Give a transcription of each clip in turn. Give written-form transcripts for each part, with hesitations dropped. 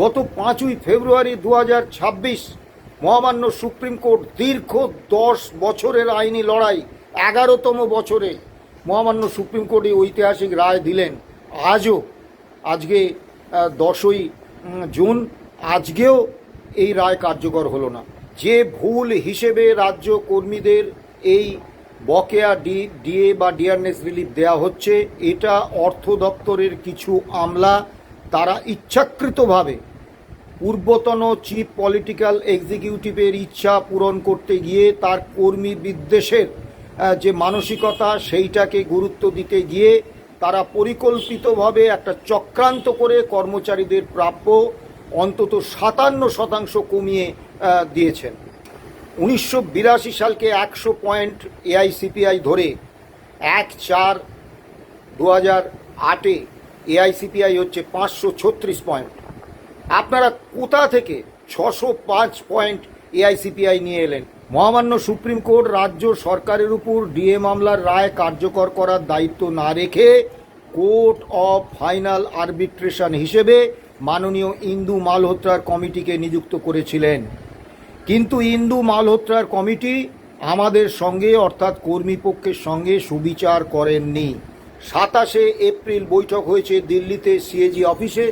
গত 5ই ফেব্রুয়ারি 2026 মহামান্য supreme court দীর্ঘ 10 বছরের আইনি লড়াই 11তম বছরে মহামান্য সুপ্রিম কোর্ট এই ঐতিহাসিক রায় দিলেন। আজকে 10ই জুন, আজকেও এই রায় কার্যকর হলো না। যে ভুল হিসেবে রাজ্য কর্মীদের এই বকেয়া ডিএ বা ডিয়ারনেস রিলিফ দেওয়া হচ্ছে, এটা অর্থ দপ্তরের কিছু আমলা তারা ইচ্ছাকৃতভাবে পূর্বতন চিফ পলিটিক্যাল এক্সিকিউটিভের ইচ্ছা পূরণ করতে গিয়ে তার কর্মী বিদ্বেষের যে মানসিকতা সেইটাকে গুরুত্ব দিতে গিয়ে তারা পরিকল্পিতভাবে একটা চক্রান্ত করে কর্মচারীদের প্রাপ্য অন্তত 57% কমিয়ে দিয়েছেন। 1982 সালকে 100 পয়েন্ট এআইসিপিআই ধরে 1/4/2008 এআইসিপিআই হচ্ছে 536 পয়েন্ট। আপনারা কোথা থেকে 605 পয়েন্ট এআইসিপিআই নিয়ে এলেন? মহামান্য সুপ্রিম কোর্ট রাজ্য সরকারের উপর ডিএ মামলার রায় কার্যকর করার দায়িত্ব না রেখে কোর্ট অফ ফাইনাল আরবিট্রেশন হিসেবে মাননীয় ইন্দু মালহোত্রার কমিটিকে নিযুক্ত করেছিলেন। কিন্তু ইন্দু মালহোত্রার কমিটি আমাদের সঙ্গে অর্থাৎ কর্মীপক্ষের সঙ্গে সুবিচার করেননি। 27শে এপ্রিল বৈঠক হয়েছে দিল্লিতে সিএজি অফিসে।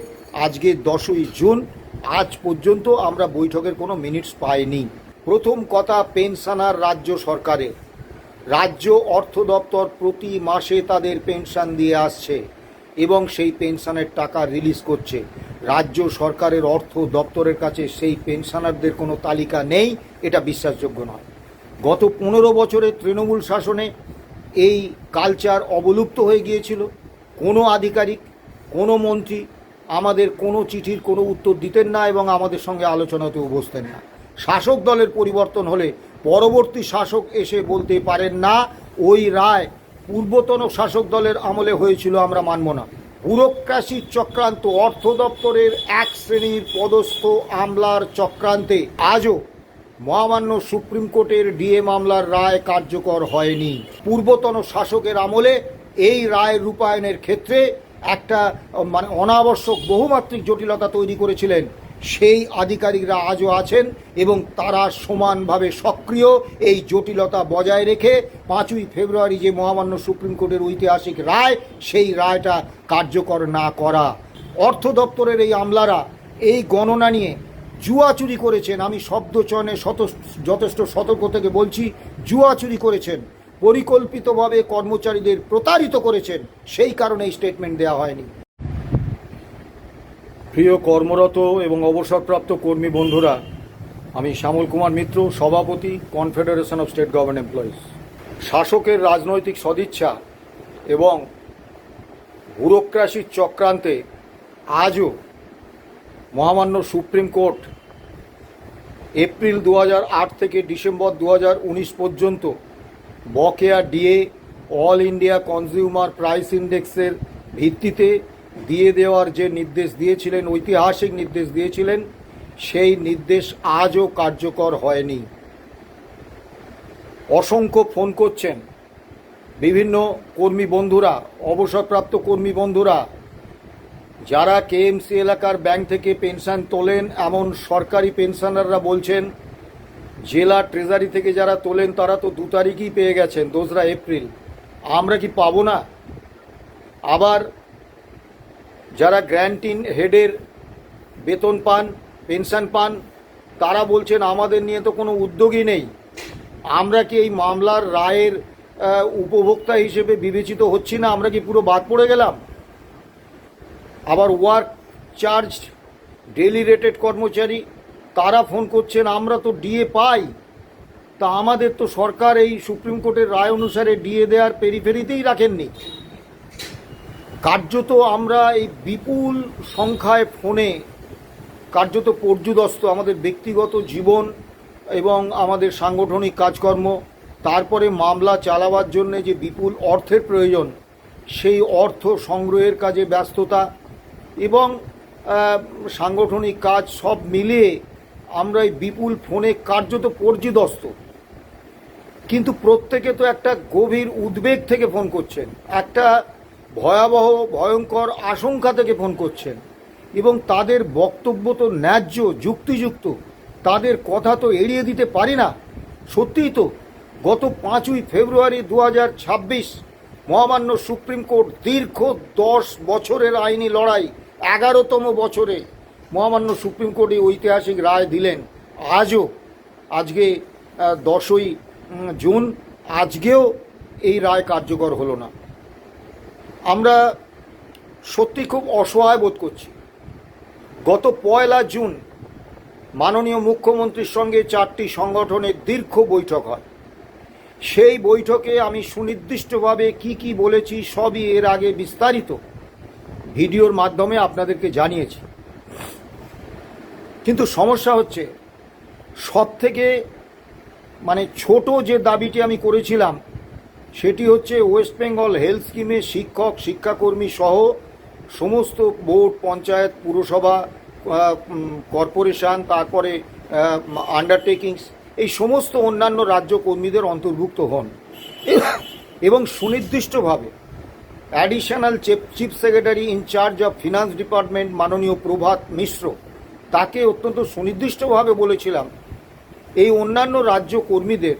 আজকে 10ই জুন, আজ পর্যন্ত আমরা বৈঠকের কোনো মিনিটস পাইনি। প্রথম কথা, পেনশনার রাজ্য সরকারের। রাজ্য অর্থ দপ্তর প্রতি মাসে তাদের পেনশন দিয়ে আসছে এবং সেই পেনশনের টাকা রিলিজ করছে। রাজ্য সরকারের অর্থ দপ্তরের কাছে সেই পেনশনারদের কোনো তালিকা নেই, এটা বিশ্বাসযোগ্য নয়। গত 15 বছরে তৃণমূল শাসনে এই কালচার অবলুপ্ত হয়ে গিয়েছিল। কোনো আধিকারিক, কোনো মন্ত্রী আমাদের কোনো চিঠির কোনো উত্তর দিতেন না এবং আমাদের সঙ্গে আলোচনাতেও বসতেন না। শাসক দলের পরিবর্তন হলে পরবর্তী শাসক এসে বলতে পারেন না ওই রায় পূর্বতন শাসক দলের আমলে হয়েছিল, আমরা মানব না। ব্যুরোক্রেসির চক্রান্ত, অর্থ দপ্তরের এক শ্রেণীর পদস্থ আমলার চক্রান্তে আজও মহামান্য সুপ্রিম কোর্টের ডিএ মামলার রায় কার্যকর হয়নি। পূর্বতন শাসকের আমলে এই রায় রূপায়ণের ক্ষেত্রে একটা অনাবশ্যক বহুমাত্রিক জটিলতা তৈরি করেছিলেন। সেই আধিকারিকরা আজও আছেন এবং তারা সমানভাবে সক্রিয় এই জটিলতা বজায় রেখে 5ই ফেব্রুয়ারি যে মহামান্য সুপ্রিম কোর্টের ঐতিহাসিক রায়, সেই রায়টা কার্যকর না করা। অর্থ দপ্তরের এই আমলারা এই গণনা নিয়ে জুয়া চুরি করেছেন। আমি শব্দচয়নে যথেষ্ট সতর্ক থেকে বলছি, জুয়া চুরি করেছেন, পরিকল্পিতভাবে কর্মচারীদের প্রতারিত করেছেন, সেই কারণে এই স্টেটমেন্ট দেওয়া হয়নি। প্রিয় কর্মরত এবং অবসরপ্রাপ্ত কর্মী বন্ধুরা, আমি শ্যামল কুমার মিত্র, সভাপতি, confederation of state government employees. শাসকের রাজনৈতিক সদিচ্ছা এবং ব্যুরোক্রেসির চক্রান্তে আজও মহামান্য সুপ্রিম কোর্ট এপ্রিল 2008 থেকে ডিসেম্বর 2019 পর্যন্ত বকেয়া DA All India Consumer Price ইন্ডেক্সের ভিত্তিতে দিয়ে দেওয়ার যে নির্দেশ দিয়েছিলেন, ঐতিহাসিক নির্দেশ দিয়েছিলেন, সেই নির্দেশ আজও কার্যকর হয়নি। অসংখ্য ফোন করছেন বিভিন্ন কর্মী বন্ধুরা, অবসরপ্রাপ্ত কর্মী বন্ধুরা, যারা কেএমসি এলাকার ব্যাংক থেকে পেনশন তোলেন এমন সরকারি পেনশনাররা বলছেন জেলা ট্রেজারি থেকে যারা তোলেন তারা তো 2 তারিখই পেয়ে গেছেন, 2রা এপ্রিল, আমরা কি পাবো না? আবার যারা গ্র্যান্টিন হেডের বেতন পান, পেনশন পান, তারা বলছেন আমাদের নিয়ে তো কোনো উদ্যোগই নেই, আমরা কি এই মামলার রায়ের উপভোক্তা হিসেবে বিবেচিত হচ্ছি না, আমরা কি পুরো বাদ পড়ে গেলাম? আবার ওয়ার্ক চার্জ ডেলি রেটেড কর্মচারী, তারা ফোন করছেন আমরা তো ডিএ পাই, তা আমাদের তো সরকার এই সুপ্রিম কোর্টের রায় অনুসারে ডিএ দেওয়ার পেরিফেরিতেই রাখেননি। কার্যত আমরা এই বিপুল সংখ্যায় ফোনে কার্যত পর্যুদস্ত, আমাদের ব্যক্তিগত জীবন এবং আমাদের সাংগঠনিক কাজকর্ম, তারপরে মামলা চালাবার জন্য যে বিপুল অর্থের প্রয়োজন, সেই অর্থ সংগ্রহের কাজে ব্যস্ততা এবং সাংগঠনিক কাজ সব মিলিয়ে আমরা এই বিপুল ফোনে কার্যত পর্যুদস্ত। কিন্তু প্রত্যেকে তো একটা গভীর উদ্বেগ থেকে ফোন করছেন, একটা ভয়াবহ ভয়ঙ্কর আশঙ্কা থেকে ফোন করছেন এবং তাদের বক্তব্য তো ন্যায্য, যুক্তিযুক্ত, তাদের কথা তো এড়িয়ে দিতে পারি না। সত্যিই তো গত 5ই ফেব্রুয়ারি 2026 মহামান্য সুপ্রিম কোর্ট দীর্ঘ 10 বছরের আইনি লড়াই 11তম বছরে মহামান্য সুপ্রিম কোর্ট এই ঐতিহাসিক রায় দিলেন। আজকে 10ই জুন, আজকেও এই রায় কার্যকর হলো না। আমরা সত্যি খুব অসহায় বোধ করছি। গত 1 জুন মাননীয় মুখ্যমন্ত্রীর সঙ্গে 4টি সংগঠনের দীর্ঘ বৈঠক হয়। সেই বৈঠকে আমি সুনির্দিষ্টভাবে কি বলেছি সবই এর আগে বিস্তারিত ভিডিওর মাধ্যমে আপনাদেরকে জানিয়েছি। কিন্তু সমস্যা হচ্ছে, সব থেকে ছোট যে দাবিটি আমি করেছিলাম সেটি হচ্ছে ওয়েস্ট বেঙ্গল হেলথ স্কিমে শিক্ষক, শিক্ষাকর্মী সহ সমস্ত বোর্ড, পঞ্চায়েত, পুরসভা, কর্পোরেশন, তারপরে আন্ডারটেকিংস, এই সমস্ত অন্যান্য রাজ্য কর্মীদের অন্তর্ভুক্ত হন এবং সুনির্দিষ্টভাবে additional chief secretary in charge of finance department মাননীয় প্রভাত মিশ্র, তাকে অত্যন্ত সুনির্দিষ্টভাবে বলেছিলাম এই অন্যান্য রাজ্য কর্মীদের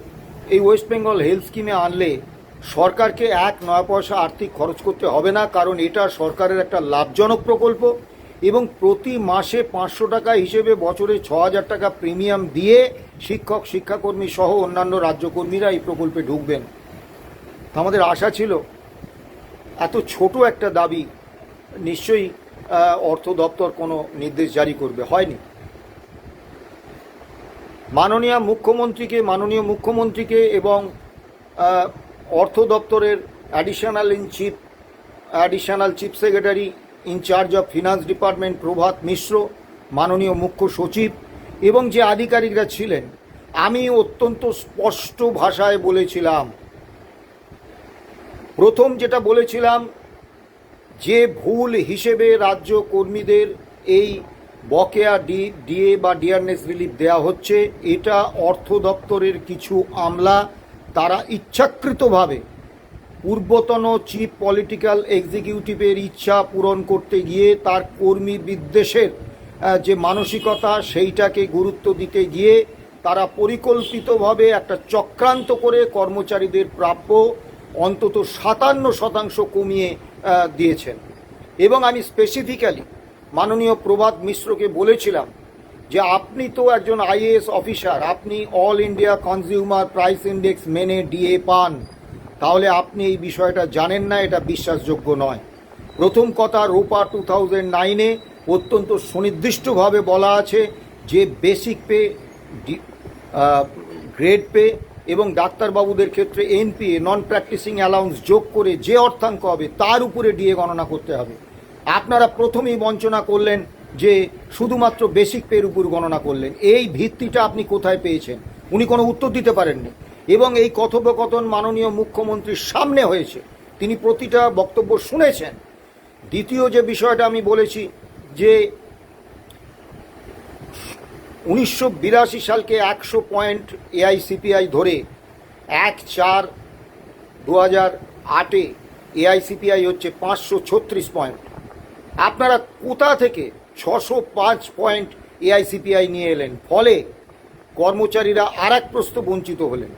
এই ওয়েস্ট বেঙ্গল হেলথ স্কিমে আনলে সরকারকে 1 পয়সা আর্থিক খরচ করতে হবে না, কারণ এটা সরকারের একটা লাভজনক প্রকল্প এবং প্রতি মাসে 500 টাকা হিসেবে বছরে 6,000 টাকা প্রিমিয়াম দিয়ে শিক্ষক, শিক্ষাকর্মী সহ অন্যান্য রাজ্যকর্মীরা এই প্রকল্পে ঢুকবেন। আমাদের আশা ছিল এত ছোট একটা দাবি নিশ্চয়ই অর্থ দপ্তর কোনো নির্দেশ জারি করবে, হয়নি। মাননীয় মুখ্যমন্ত্রীকে এবং অর্থ দপ্তরের additional chief secretary in charge of finance department Prabhat Mishra, মাননীয় মুখ্য সচিব এবং যে আধিকারিকরা ছিলেন, আমি অত্যন্ত স্পষ্ট ভাষায় বলেছিলাম, প্রথম যেটা বলেছিলাম যে ভুল হিসেবে রাজ্য কর্মীদের এই বকেয়া ডিএ বা ডিয়ারনেস রিলিফ দেওয়া হচ্ছে, এটা অর্থ দপ্তরের কিছু আমলা তারা ইচ্ছাকৃতভাবে পূর্বতন চিফ পলিটিক্যাল এক্সিকিউটিভের ইচ্ছা পূরণ করতে গিয়ে তার কর্মী বিদ্বেষের যে মানসিকতা সেইটাকে গুরুত্ব দিতে গিয়ে তারা পরিকল্পিতভাবে একটা চক্রান্ত করে কর্মচারীদের প্রাপ্য অন্তত 57% কমিয়ে দিয়েছেন। এবং আমি স্পেসিফিক্যালি মাননীয় প্রভাত মিশ্রকে বলেছিলাম যে আপনি তো একজন আইএএস অফিসার, আপনি all India Consumer Price Index মেনে ডিএ পান, তাহলে আপনি এই বিষয়টা জানেন না, এটা বিশ্বাসযোগ্য নয়। প্রথম কথা, রোপা 2009-এ অত্যন্ত সুনির্দিষ্টভাবে বলা আছে যে বেসিক পে, গ্রেড পে এবং ডাক্তারবাবুদের ক্ষেত্রে এনপিএ, নন প্র্যাকটিসিং অ্যালাউন্স যোগ করে যে অর্থাঙ্ক হবে তার উপরে ডিএ গণনা করতে হবে। আপনারা প্রথমেই বঞ্চনা করলেন যে শুধুমাত্র বেসিক পের উপর গণনা করলেন। এই ভিত্তিটা আপনি কোথায় পেয়েছেন? উনি কোনো উত্তর দিতে পারেননি এবং এই কথোপকথন মাননীয় মুখ্যমন্ত্রীর সামনে হয়েছে, তিনি প্রতিটা বক্তব্য শুনেছেন। দ্বিতীয় যে বিষয়টা আমি বলেছি যে 1982 সালকে 100 পয়েন্ট এআইসিপিআই ধরে 1/4/2008-এ এআইসিপিআই হচ্ছে 536 পয়েন্ট। আপনারা কোথা থেকে 605 পয়েন্ট এআইসিপিআই নিয়ে এলেন? ফলে কর্মচারীরা আর এক প্রস্থ বঞ্চিত হলেন।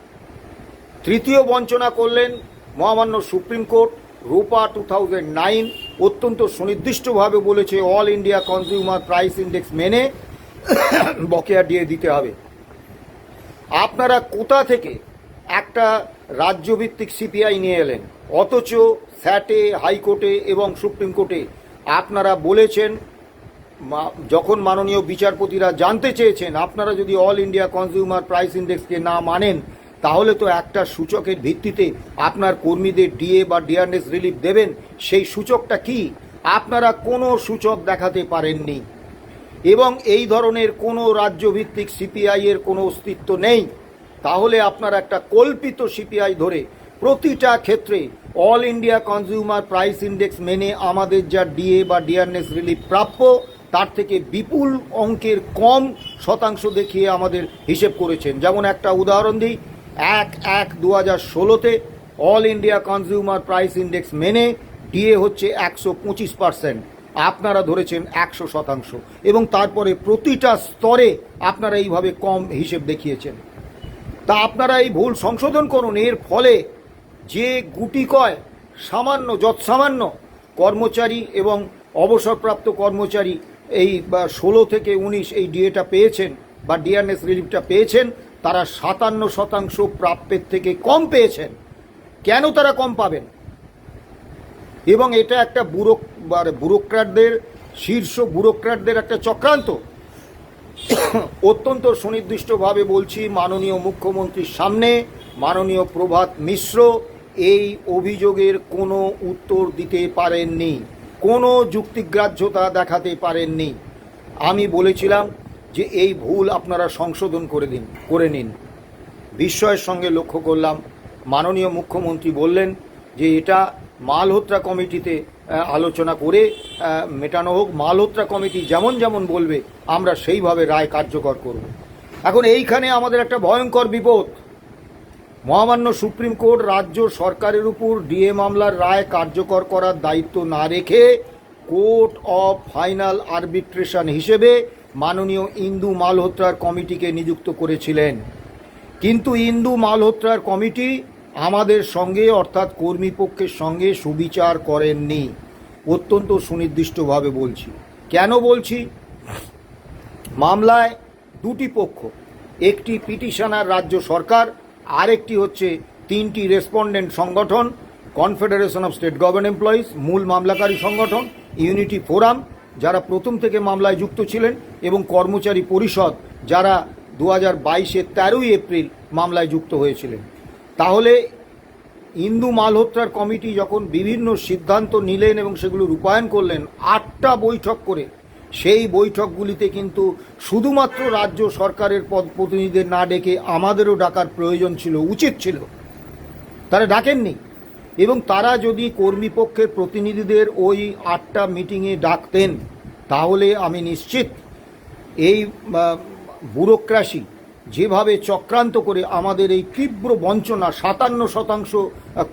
তৃতীয় বঞ্চনা করলেন মহামান্য সুপ্রিম কোর্ট। রোপা 2009 অত্যন্ত সুনির্দিষ্টভাবে বলেছে all India Consumer Price Index মেনে বকেয়া দিয়ে দিতে হবে। আপনারা কোথা থেকে একটা রাজ্যভিত্তিক সিপিআই নিয়ে এলেন? অথচ স্যাটে, হাইকোর্টে এবং সুপ্রিম কোর্টে আপনারা বলেছেন, যখন মাননীয় বিচারপতিরা জানতে চেয়েছেন আপনারা যদি অল ইন্ডিয়া কনজিউমার প্রাইস ইন্ডেক্সকে না মানেন তাহলে তো একটা সূচকের ভিত্তিতে আপনার কর্মীদের ডিএ বা ডিয়ারনেস রিলিফ দেবেন, সেই সূচকটা কি? আপনারা কোনো সূচক দেখাতে পারেননি এবং এই ধরনের কোনো রাজ্যভিত্তিক সিপিআই এর কোনো অস্তিত্ব নেই। তাহলে আপনারা একটা কল্পিত সিপিআই ধরে প্রতিটা ক্ষেত্রে all India Consumer Price Index মেনে আমাদের যা ডিএ বা ডিয়ারনেস রিলিফ প্রাপ্য তার থেকে বিপুল অঙ্কের কম শতাংশ দেখিয়ে আমাদের হিসেব করেছেন। যেমন একটা উদাহরণ দিই, 1/1/2016-তে All India Consumer Price Index মেনে ডিএ হচ্ছে 125%, আপনারা ধরেছেন 100%, এবং তারপরে প্রতিটা স্তরে আপনারা এইভাবে কম হিসেব দেখিয়েছেন। তা আপনারা এই ভুল সংশোধন করুন। এর ফলে যে গুটি কয় সামান্য যৎসামান্য কর্মচারী এবং অবসরপ্রাপ্ত কর্মচারী এই 16 থেকে 19 এই ডিএটা পেয়েছেন বা ডিআরএস রিলিফটা পেয়েছেন, তারা 57% প্রাপ্যের থেকে কম পেয়েছেন। কেন তারা কম পাবেন? এবং এটা একটা ব্যুরোক্র্যাটদের, শীর্ষ ব্যুরোক্র্যাটদের একটা চক্রান্ত। অত্যন্ত সুনির্দিষ্টভাবে বলছি, মাননীয় মুখ্যমন্ত্রীর সামনে মাননীয় প্রভাত মিশ্র এই অভিযোগের কোনো উত্তর দিতে পারেননি, কোনো যুক্তিগ্রাহ্যতা দেখাতে পারেননি। আমি বলেছিলাম যে এই ভুল আপনারা সংশোধন করে নিন। বিস্ময়ের সঙ্গে লক্ষ্য করলাম মাননীয় মুখ্যমন্ত্রী বললেন যে এটা মালহোত্রা কমিটিতে আলোচনা করে মেটানো হোক, মালহোত্রা কমিটি যেমন যেমন বলবে আমরা সেইভাবে রায় কার্যকর করব। এখন এইখানে আমাদের একটা ভয়ঙ্কর বিপদ। মহামান্য সুপ্রিম কোর্ট রাজ্য সরকারের উপর ডিএ মামলার রায় কার্যকর করার দায়িত্ব না রেখে কোর্ট অফ ফাইনাল আরবিট্রেশন হিসেবে মাননীয় ইন্দু মালহোত্রার কমিটিকে নিযুক্ত করেছিলেন। কিন্তু ইন্দু মালহোত্রার কমিটি আমাদের সঙ্গে অর্থাৎ কর্মীপক্ষের সঙ্গে সুবিচার করেননি। অত্যন্ত সুনির্দিষ্টভাবে বলছি। কেন বলছি? মামলায় দুটি পক্ষ, একটি পিটিশনার রাজ্য সরকার, আরেকটি হচ্ছে 3টি রেসপন্ডেন্ট সংগঠন, confederation of state government employees, মূল মামলাকারী সংগঠন, ইউনিটি ফোরাম যারা প্রথম থেকে মামলায় যুক্ত ছিলেন, এবং কর্মচারী পরিষদ যারা 2022-এর 13ই এপ্রিল মামলায় যুক্ত হয়েছিলেন। তাহলে ইন্দু মালহোত্রার কমিটি যখন বিভিন্ন সিদ্ধান্ত নিলেন এবং সেগুলো রূপায়ণ করলেন 8টা বৈঠক করে, সেই বৈঠকগুলিতে কিন্তু শুধুমাত্র রাজ্য সরকারের প্রতিনিধিদের না ডেকে আমাদেরও ডাকার প্রয়োজন ছিল, উচিত ছিল। তারা ডাকেননি। এবং তারা যদি কর্মীপক্ষের প্রতিনিধিদের ওই 8টা মিটিংয়ে ডাকতেন, তাহলে আমি নিশ্চিত এই ব্যুরোক্রেসি যেভাবে চক্রান্ত করে আমাদের এই তীব্র বঞ্চনা, 57%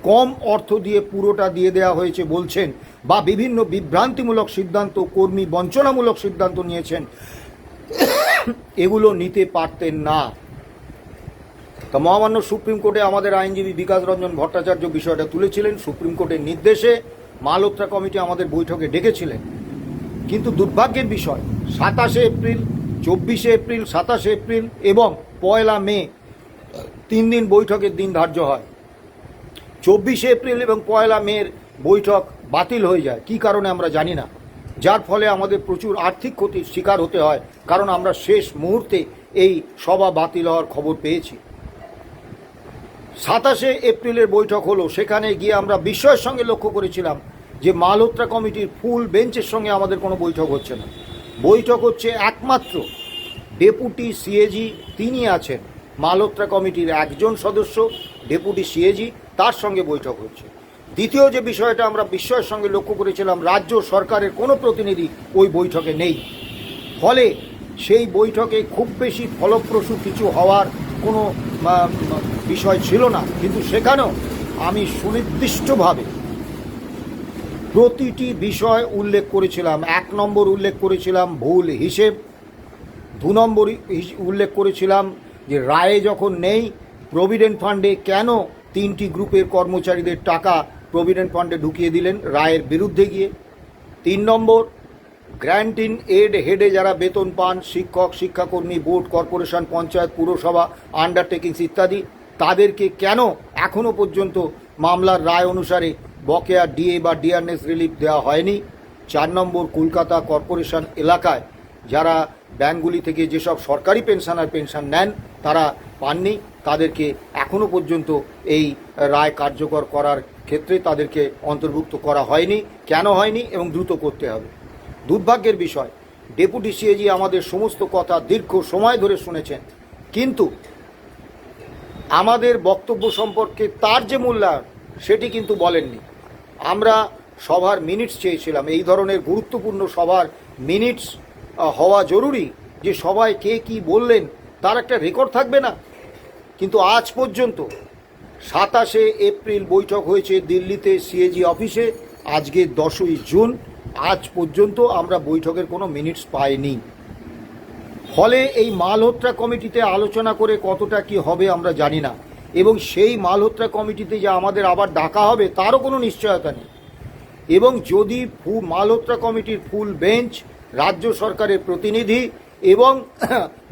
কম অর্থ দিয়ে পুরোটা দিয়ে দেওয়া হয়েছে বলছেন, বা বিভিন্ন বিভ্রান্তিমূলক সিদ্ধান্ত, কর্মী বঞ্চনামূলক সিদ্ধান্ত নিয়েছেন, এগুলো নিতে পারতেন না। তা মহামান্য সুপ্রিম কোর্টে আমাদের আইনজীবী বিকাশ রঞ্জন ভট্টাচার্য বিষয়টা তুলেছিলেন। সুপ্রিম কোর্টের নির্দেশে মালহোত্রা কমিটি আমাদের বৈঠকে ডেকেছিলেন। কিন্তু দুর্ভাগ্যের বিষয় 27 এপ্রিল, 24 এপ্রিল, 27 এপ্রিল এবং 1 মে 3 দিন বৈঠকের দিন ধার্য হয়। 24 এপ্রিল এবং 1 মের বৈঠক বাতিল হয়ে যায়, কী কারণে আমরা জানি না, যার ফলে আমাদের প্রচুর আর্থিক ক্ষতির শিকার হতে হয়, কারণ আমরা শেষ মুহূর্তে এই সভা বাতিল হওয়ার খবর পেয়েছি। 27 এপ্রিলের বৈঠক হলো, সেখানে গিয়ে আমরা বিস্ময়ের সঙ্গে লক্ষ্য করেছিলাম যে মালহোত্রা কমিটির ফুল বেঞ্চের সঙ্গে আমাদের কোনো বৈঠক হচ্ছে না। বৈঠক হচ্ছে একমাত্র ডেপুটি সিএজি, তিনি আছেন মালহোত্রা কমিটির একজন সদস্য, ডেপুটি সিএজি, তার সঙ্গে বৈঠক হচ্ছে। দ্বিতীয় যে বিষয়টা আমরা বিস্ময়ের সঙ্গে লক্ষ্য করেছিলাম, রাজ্য সরকারের কোনো প্রতিনিধি ওই বৈঠকে নেই। ফলে সেই বৈঠকে খুব বেশি ফলপ্রসূ কিছু হওয়ার কোনো বিষয় ছিল না। কিন্তু সেখানেও আমি সুনির্দিষ্টভাবে প্রতিটি বিষয় উল্লেখ করেছিলাম। 1 নম্বর উল্লেখ করেছিলাম ভুল হিসেব, 2 নম্বর উল্লেখ করেছিলাম যে রায়ে যখন নেই প্রভিডেন্ট ফান্ডে কেন 3টি গ্রুপের কর্মচারীদের টাকা প্রভিডেন্ট ফান্ডে ঢুকিয়ে দিলেন রায়ের বিরুদ্ধে গিয়ে। 3 নম্বর, গ্র্যান্ট ইন এড হেডে যারা বেতন পান, শিক্ষক, শিক্ষাকর্মী, বোর্ড, কর্পোরেশন, পঞ্চায়েত, পুরসভা, আন্ডারটেকিংস ইত্যাদি, তাদেরকে কেন এখনও পর্যন্ত মামলার রায় অনুসারে বকেয়া ডিএ বা ডিআরএস রিলিফ দেওয়া হয়নি। 4 নম্বর, কলকাতা কর্পোরেশন এলাকায় যারা ব্যাঙ্কগুলি থেকে যেসব সরকারি পেনশনার পেনশন নেন তারা পাননি, তাদেরকে এখনও পর্যন্ত এই রায় কার্যকর করার ক্ষেত্রে তাদেরকে অন্তর্ভুক্ত করা হয়নি। কেন হয়নি এবং দ্রুত করতে হবে। দুর্ভাগ্যের বিষয়, ডেপুটি সিএজি আমাদের সমস্ত কথা দীর্ঘ সময় ধরে শুনেছেন, কিন্তু আমাদের বক্তব্য সম্পর্কে তার যে মূল্যায়ন সেটি কিন্তু বলেননি। আমরা সভার মিনিটস চেয়েছিলাম, এই ধরনের গুরুত্বপূর্ণ সভার মিনিটস হওয়া জরুরি, যে সবাই কে কী বললেন তার একটা রেকর্ড থাকবে না। কিন্তু আজ পর্যন্ত 27 এপ্রিল বৈঠক হয়েছে দিল্লিতে সিএজি অফিসে, আজকে 10ই জুন, আজ পর্যন্ত আমরা বৈঠকের কোনো মিনিটস পাইনি। ফলে এই মালহোত্রা কমিটিতে আলোচনা করে কতটা কি হবে আমরা জানি না, এবং সেই মালহোত্রা কমিটিতে যে আমাদের আবার ডাকা হবে তারও কোনো নিশ্চয়তা নেই। এবং যদি মালহোত্রা কমিটির ফুল বেঞ্চ, রাজ্য সরকারের প্রতিনিধি এবং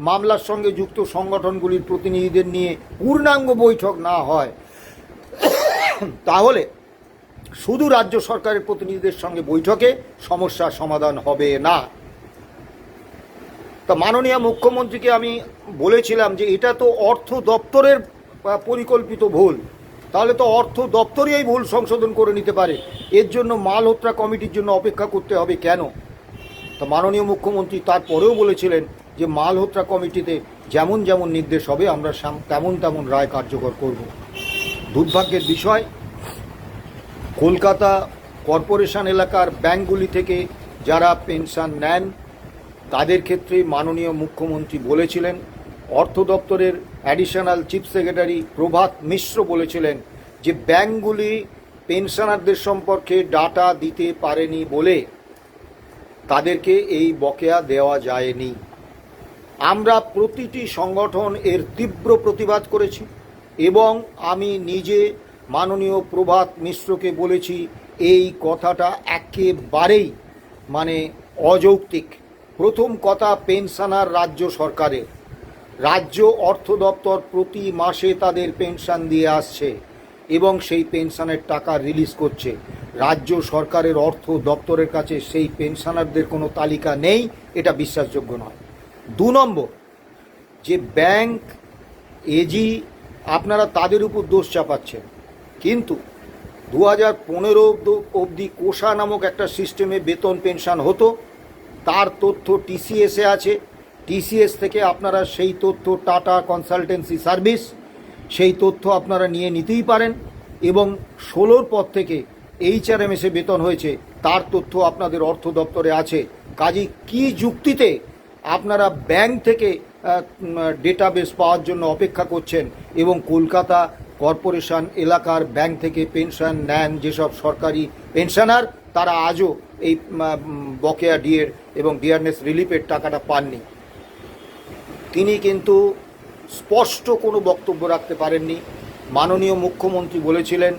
মামলার সঙ্গে যুক্ত সংগঠনগুলির প্রতিনিধিদের নিয়ে পূর্ণাঙ্গ বৈঠক না হয়, তাহলে শুধু রাজ্য সরকারের প্রতিনিধিদের সঙ্গে বৈঠকে সমস্যার সমাধান হবে না। তা মাননীয় মুখ্যমন্ত্রীকে আমি বলেছিলাম যে এটা তো অর্থ দপ্তরের পরিকল্পিত ভুল, তাহলে তো অর্থ দপ্তরই এই ভুল সংশোধন করে নিতে পারে, এর জন্য মালহোত্রা কমিটির জন্য অপেক্ষা করতে হবে কেন? তা মাননীয় মুখ্যমন্ত্রী তারপরেও বলেছিলেন যে মালহোত্রা কমিটিতে যেমন যেমন নির্দেশ হবে আমরা তেমন তেমন রায় কার্যকর করব। দুর্ভাগ্যের বিষয়, কলকাতা কর্পোরেশন এলাকার ব্যাংকগুলি থেকে যারা পেনশন নেন তাদের ক্ষেত্রে মাননীয় মুখ্যমন্ত্রী বলেছিলেন, অর্থ দপ্তরের অ্যাডিশনাল চিফ সেক্রেটারি প্রভাত মিশ্র বলেছিলেন যে ব্যাংকগুলি পেনশনারদের সম্পর্কে ডাটা দিতে পারেনি বলে তাদেরকে এই বকেয়া দেওয়া যায়নি। আমরা প্রতিটি সংগঠন এর তীব্র প্রতিবাদ করেছি এবং আমি নিজে মাননীয় প্রভাত মিশ্রকে বলেছি এই কথাটা একেবারেই অযৌক্তিক। প্রথম কথা, পেনশনার রাজ্য সরকারের, রাজ্য অর্থ দপ্তর প্রতি মাসে তাদের পেনশন দিয়ে আসছে এবং সেই পেনশনের টাকা রিলিজ করছে। রাজ্য সরকারের অর্থ দপ্তরের কাছে সেই পেনশনারদের কোনো তালিকা নেই, এটা বিশ্বাসযোগ্য নয়। 2 নম্বর, যে ব্যাংক এজি আপনারা তাদের উপর দোষ চাপাচ্ছেন, কিন্তু 2015 অবধি কোষা নামক একটা সিস্টেমে বেতন পেনশন হতো, তার তথ্য টিসিএসে আছে। টিসিএস থেকে আপনারা সেই তথ্য, টাটা কনসালটেন্সি সার্ভিস, সেই তথ্য আপনারা নিয়ে নিতেই পারেন, এবং 16 পর থেকে এইচআরএমএসে বেতন হয়েছে তার তথ্য আপনাদের অর্থ দপ্তরে আছে। কাজেই কি যুক্তিতে আপনারা ব্যাংক থেকে ডেটাবেস পাওয়ার জন্য অপেক্ষা করছেন এবং কলকাতা কর্পোরেশন এলাকার ব্যাংক থেকে পেনশন নেন যেসব সরকারি পেনশনার, তারা আজও এই বকেয়া ডিএর এবং ডিয়ারনেস রিলিফের টাকাটা পাননি? তিনি কিন্তু স্পষ্ট কোনো বক্তব্য রাখতে পারেননি। মাননীয় মুখ্যমন্ত্রী বলেছিলেন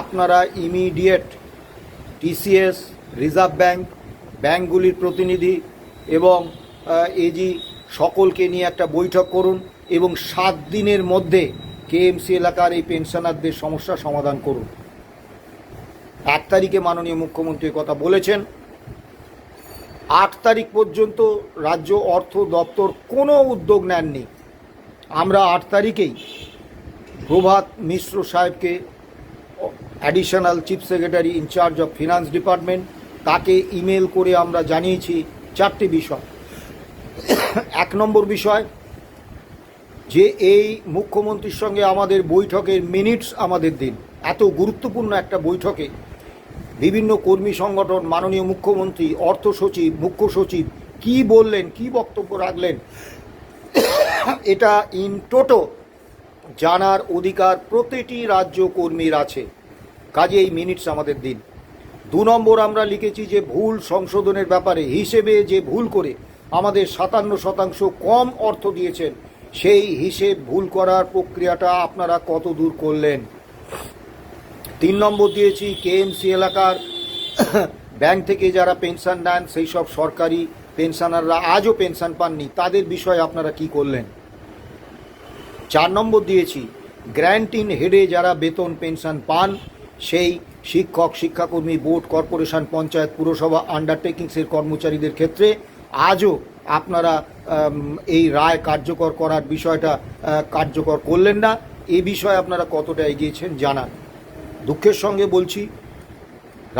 আপনারা ইমিডিয়েট টিসিএস, রিজার্ভ ব্যাংক, ব্যাংকগুলির প্রতিনিধি এবং এজি সকলকে নিয়ে একটা বৈঠক করুন এবং 7 দিনের মধ্যে কেএমসি এলাকার এই পেনশনারদের সমস্যা সমাধান করুন। 1 তারিখে মাননীয় মুখ্যমন্ত্রী কথা বলেছেন। 8 তারিখ পর্যন্ত রাজ্য অর্থ দপ্তর কোনো উদ্যোগ নেননি। আমরা 8 তারিখেই প্রভাত মিশ্র সাহেবকে, additional chief secretary in charge of finance department, তাকে ইমেল করে আমরা জানিয়েছি 4টি বিষয়। 1 নম্বর বিষয়, যে এই মুখ্যমন্ত্রীর সঙ্গে আমাদের বৈঠকের মিনিটস আমাদের দিন। এত গুরুত্বপূর্ণ একটা বৈঠকে বিভিন্ন কর্মী সংগঠন, মাননীয় মুখ্যমন্ত্রী, অর্থ সচিব, মুখ্য সচিব কি বললেন, কি বক্তব্য রাখলেন, এটা ইন টোটো জানার অধিকার প্রতিটি রাজ্য কর্মীর আছে। কাজে এই মিনিটস আমাদের দিন। 2 নম্বর, আমরা লিখেছি যে ভুল সংশোধনের ব্যাপারে হিসেবে যে ভুল করে আমাদের 57% কম অর্থ দিয়েছেন, সেই হিসেব ভুল করার প্রক্রিয়াটা আপনারা কত দূর করলেন। 3 নম্বর দিয়েছি কেএমসি এলাকার ব্যাংক থেকে যারা পেনশন নেন সেই সব সরকারি পেনশনাররা আজও পেনশন পাননি, তাদের বিষয়ে আপনারা কি করলেন। 4 নম্বর দিয়েছি গ্র্যান্ট ইন হেডে যারা বেতন পেনশন পান, সেই শিক্ষক, শিক্ষাকর্মী, বোর্ড, কর্পোরেশন, পঞ্চায়েত, পুরসভা, আন্ডারটেকিংসের কর্মচারীদের ক্ষেত্রে আজও আপনারা এই রায় কার্যকর করার বিষয়টা কার্যকর করলেন না। এই বিষয়ে আপনারা কতটা এগিয়েছেন জানান। দুঃখের সঙ্গে বলছি,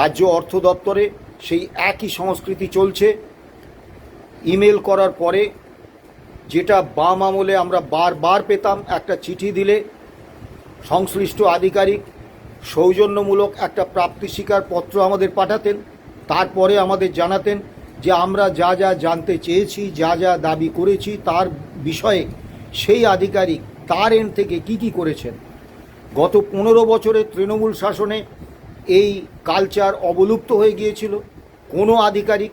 রাজ্য অর্থ দপ্তরে সেই একই সংস্কৃতি চলছে। ইমেল করার পরে, যেটা বাম আমলে আমরা বারবার পেতাম, একটা চিঠি দিলে সংশ্লিষ্ট আধিকারিক সৌজন্যমূলক একটা প্রাপ্তি স্বীকার পত্র আমাদের পাঠাতেন, তারপরে আমাদের জানাতেন যে আমরা যা যা জানতে চেয়েছি, যা যা দাবি করেছি তার বিষয়ে সেই আধিকারিক তার এন্ড থেকে কি করেছেন। গত 15 বছরের তৃণমূল শাসনে এই কালচার অবলুপ্ত হয়ে গিয়েছিল কোনো আধিকারিক,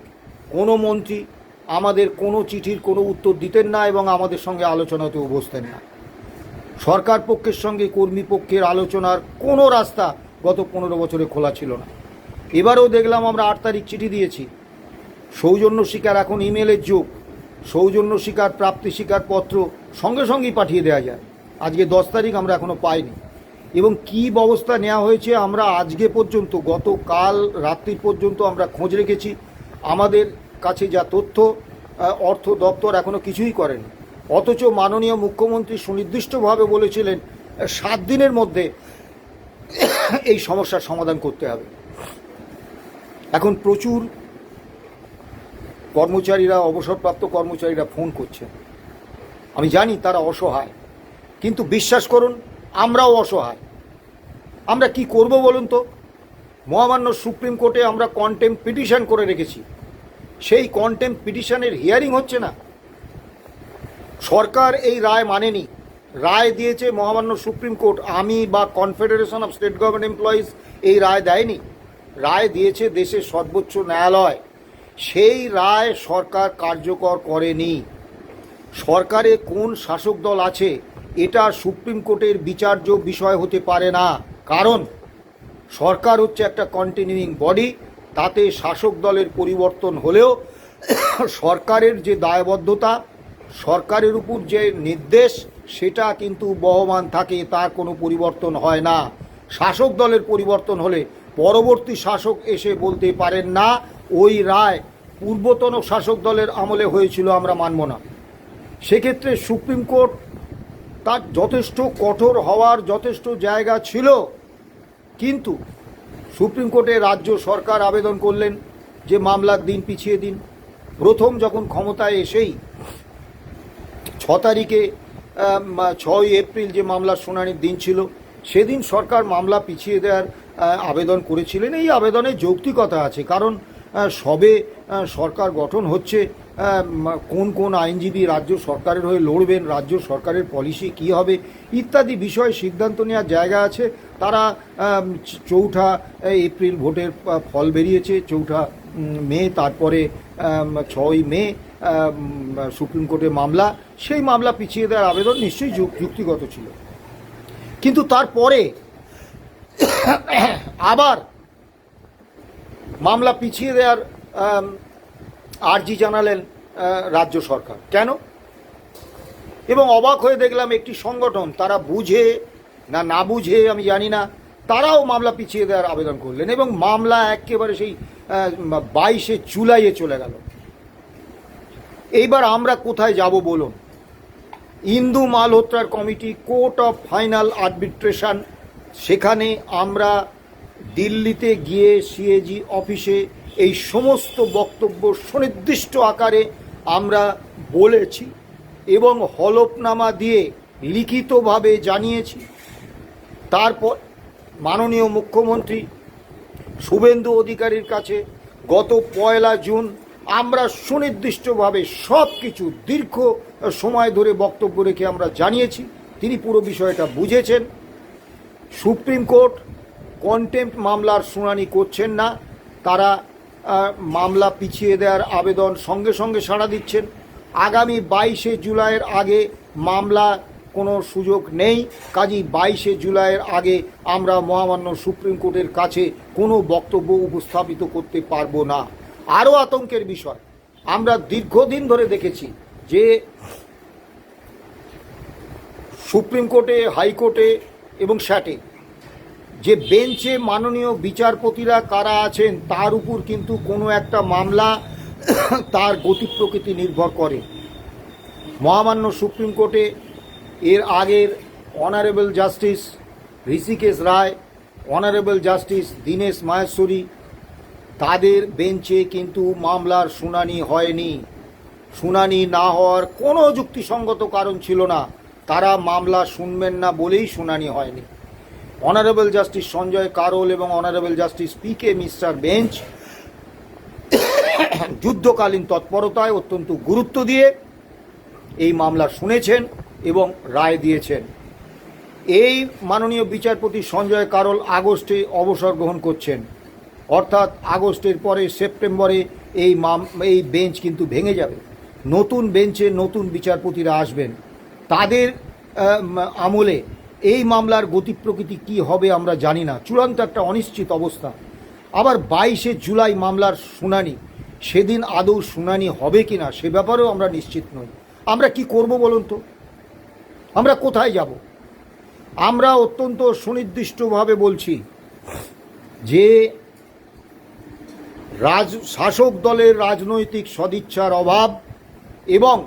কোনো মন্ত্রী আমাদের কোনো চিঠির কোনো উত্তর দিতেন না এবং আমাদের সঙ্গে আলোচনাতেও বসতেন না। সরকার পক্ষের সঙ্গে কর্মী পক্ষের আলোচনার কোনো রাস্তা গত 15 বছরে খোলা ছিল না। এবারেও দেখলাম আমরা 8 তারিখ চিঠি দিয়েছি। সৌজন্য স্বীকার, এখন ইমেলের যুগ, সৌজন্য স্বীকার, প্রাপ্তি স্বীকার পত্র সঙ্গে সঙ্গেই পাঠিয়ে দেওয়া যায়। আজকে 10 তারিখ, আমরা এখনও পাইনি। এবং কী ব্যবস্থা নেওয়া হয়েছে আমরা আজকে পর্যন্ত, গতকাল রাত্রি পর্যন্ত আমরা খোঁজ রেখেছি। আমাদের কাছে যা তথ্য, অর্থ দপ্তর এখনও কিছুই করেনি। অথচ মাননীয় মুখ্যমন্ত্রী সুনির্দিষ্টভাবে বলেছিলেন 7 দিনের মধ্যে এই সমস্যার সমাধান করতে হবে। এখন প্রচুর কর্মচারীরা, অবসরপ্রাপ্ত কর্মচারীরা ফোন করছেন। আমি জানি তারা অসহায়, কিন্তু বিশ্বাস করুন আমরাও অসহায়। আমরা কি করব বলুন তো? মহামান্য সুপ্রিম কোর্টে আমরা কন্টেম্প পিটিশন করে রেখেছি, সেই কন্টেম্প পিটিশনের হিয়ারিং হচ্ছে না। সরকার এই রায় মানেনি, রায় দিয়েছে মহামান্য সুপ্রিম কোর্ট। আমি বা confederation of state government employees এই রায় দেয়নি, রায় দিয়েছে দেশের সর্বোচ্চ ন্যায়ালয়। সেই রায় সরকার কার্যকর করেনি। সরকারে কোন শাসক দল আছে এটা সুপ্রিম কোর্টের বিচার্য বিষয় হতে পারে না, কারণ সরকার হচ্ছে একটা কন্টিনিউইং বডি। তাতে শাসক দলের পরিবর্তন হলেও সরকারের যে দায়বদ্ধতা, সরকারের উপর যে নির্দেশ, সেটা কিন্তু বহমান থাকে, তার কোনো পরিবর্তন হয় না। শাসক দলের পরিবর্তন হলে পরবর্তী শাসক এসে বলতে পারেন না ওই রায় পূর্বতন শাসক দলের আমলে হয়েছিল, আমরা মানব না। সেক্ষেত্রে সুপ্রিম কোর্ট তার যথেষ্ট কঠোর হওয়ার যথেষ্ট জায়গা ছিল, কিন্তু সুপ্রিম কোর্টে রাজ্য সরকার আবেদন করলেন যে মামলার দিন পিছিয়ে দিন। প্রথম যখন ক্ষমতায় এসেই 6 তারিখে 6 এপ্রিল যে মামলার শুনানির দিন ছিল, সেদিন সরকার মামলা পিছিয়ে দেওয়ার আবেদন করেছিলেন। এই আবেদনে যৌক্তিকতা আছে, কারণ সবে সরকার গঠন হচ্ছে, কোন কোন আইনজীবী রাজ্য সরকারের হয়ে লড়বেন, রাজ্য সরকারের পলিসি কী হবে ইত্যাদি বিষয়ে সিদ্ধান্ত নেওয়ার জায়গা আছে। তারা 4 এপ্রিল ভোটের ফল বেরিয়েছে, 4 মে, তারপরে 6 মে সুপ্রিম কোর্টে মামলা, সেই মামলা পিছিয়ে দেওয়ার আবেদন নিশ্চয়ই যুক্তিগত ছিল। কিন্তু তারপরে আবার মামলা পিছিয়ে দেওয়ার আর্জি জানালেন রাজ্য সরকার। কেন? এবং অবাক হয়ে দেখলাম একটি সংগঠন, তারা বুঝে না না বুঝে আমি জানি না, তারাও মামলা পিছিয়ে দেওয়ার আবেদন করলেন এবং মামলা একেবারে সেই 22 জুলাইয়ে চলে গেল। এইবার আমরা কোথায় যাব বলুন? ইন্দু মালহোত্রার committee, court of final arbitration, সেখানে আমরা দিল্লিতে গিয়ে সিএজি অফিসে এই সমস্ত বক্তব্য সুনির্দিষ্ট আকারে আমরা বলেছি এবং হলফনামা দিয়ে লিখিতভাবে জানিয়েছি। তারপর মাননীয় মুখ্যমন্ত্রী শুভেন্দু অধিকারীর কাছে গত 1 জুন আমরা সুনির্দিষ্টভাবে সব কিছু দীর্ঘ সময় ধরে বক্তব্য রেখে আমরা জানিয়েছি। তিনি পুরো বিষয়টা বুঝেছেন। সুপ্রিম কোর্ট কন্টেম্প্ট মামলার শুনানি করছেন না, তারা মামলা পিছিয়ে দেওয়ার আবেদন সঙ্গে সঙ্গে সাড়া দিচ্ছেন। আগামী 22 জুলাইয়ের আগে মামলা কোনো সুযোগ নেই, কাজেই 22 জুলাইয়ের আগে আমরা মহামান্য সুপ্রিম কোর্টের কাছে কোনো বক্তব্য উপস্থাপিত করতে পারবো না। আরও আতঙ্কের বিষয়, আমরা দীর্ঘদিন ধরে দেখেছি যে সুপ্রিম কোর্টে, হাইকোর্টে এবং স্যাটে যে বেঞ্চে মাননীয় বিচারপতিরা কারা আছেন তার উপর কিন্তু কোনো একটা মামলা তার গতি প্রকৃতি নির্ভর করে। মহামান্য সুপ্রিম কোর্টে এর আগের অনারেবল জাস্টিস ঋষিকেশ রায়, অনারেবল জাস্টিস দীনেশ মাহেশ্বরী, তাদের বেঞ্চে কিন্তু মামলার শুনানি হয়নি। শুনানি না হওয়ার কোনো যুক্তিসঙ্গত কারণ ছিল না, তারা মামলা শুনবেন না বলেই শুনানি হয়নি। অনারেবল জাস্টিস সঞ্জয় কারোল এবং অনারেবল জাস্টিস পি.কে. মিশ্রার বেঞ্চ যুদ্ধকালীন তৎপরতায় অত্যন্ত গুরুত্ব দিয়ে এই মামলা শুনেছেন এবং রায় দিয়েছেন। এই মাননীয় বিচারপতি সঞ্জয় কারোল আগস্টে অবসর গ্রহণ করছেন। অর্থাৎ আগস্টের পরে সেপ্টেম্বরে এই বেঞ্চ কিন্তু ভেঙে যাবে। নতুন বেঞ্চে নতুন বিচারপতিরা আসবেন, তাদের আমলে এই মামলার গতি প্রকৃতি কী হবে আমরা জানি না, চূড়ান্ত একটা অনিশ্চিত অবস্থা। আবার 22শে জুলাই মামলার শুনানি, সেদিন আদৌ শুনানি হবে কি না সে ব্যাপারেও আমরা নিশ্চিত নই। আমরা কি করব বলুন তো? আমরা কোথায় যাব? আমরা অত্যন্ত সুনির্দিষ্টভাবে বলছি যে শাসক দলের রাজনৈতিক সদিচ্ছার অভাব এবং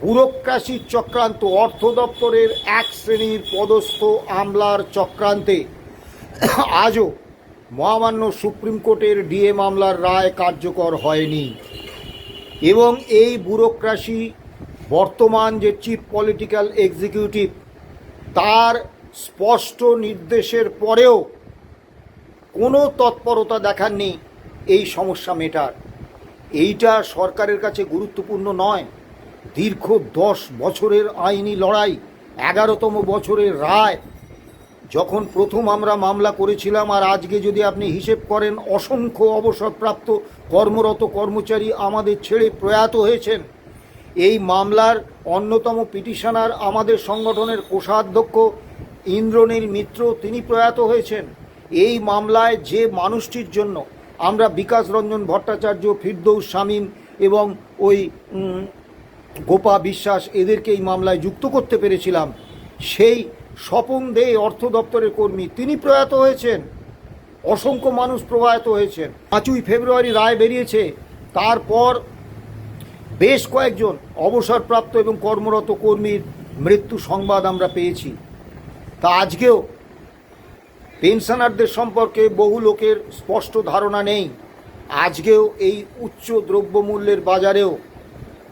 ব্যুরোক্রেসির চক্রান্ত, অর্থ দপ্তরের এক শ্রেণীর পদস্থ আমলার চক্রান্তে আজও মহামান্য সুপ্রিম কোর্টের ডিএ মামলার রায় কার্যকর হয়নি। এবং এই ব্যুরোক্রেসি বর্তমান যে চিফ পলিটিক্যাল এক্সিকিউটিভ, তার স্পষ্ট নির্দেশের পরেও কোনো তৎপরতা দেখাননি এই সমস্যা মেটার। এইটা সরকারের কাছে গুরুত্বপূর্ণ নয়। দীর্ঘ 10 বছরের আইনি লড়াই, 11তম বছরের রায়, যখন প্রথম আমরা মামলা করেছিলাম, আর আজকে যদি আপনি হিসেব করেন, অসংখ্য অবসরপ্রাপ্ত কর্মরত কর্মচারী আমাদের ছেড়ে প্রয়াত হয়েছেন। এই মামলার অন্যতম পিটিশনার আমাদের সংগঠনের কোষাধ্যক্ষ ইন্দ্রনীল মিত্র, তিনি প্রয়াত হয়েছেন। এই মামলায় যে মানুষটির জন্য আমরা বিকাশ রঞ্জন ভট্টাচার্য, ফিরদৌস শামীম এবং ওই গোপা বিশ্বাস এদেরকে এই মামলায় যুক্ত করতে পেরেছিলাম, সেই স্বপন দে অর্থ দপ্তরের কর্মী, তিনি প্রয়াত হয়েছেন। অসংখ্য মানুষ প্রয়াত হয়েছেন। 5ই ফেব্রুয়ারি রায় বেরিয়েছে, তারপর বেশ কয়েকজন অবসরপ্রাপ্ত এবং কর্মরত কর্মীর মৃত্যু সংবাদ আমরা পেয়েছি। তা আজকেও পেনশনারদের সম্পর্কে বহু লোকের স্পষ্ট ধারণা নেই। আজকেও এই উচ্চ দ্রব্যমূল্যের বাজারেও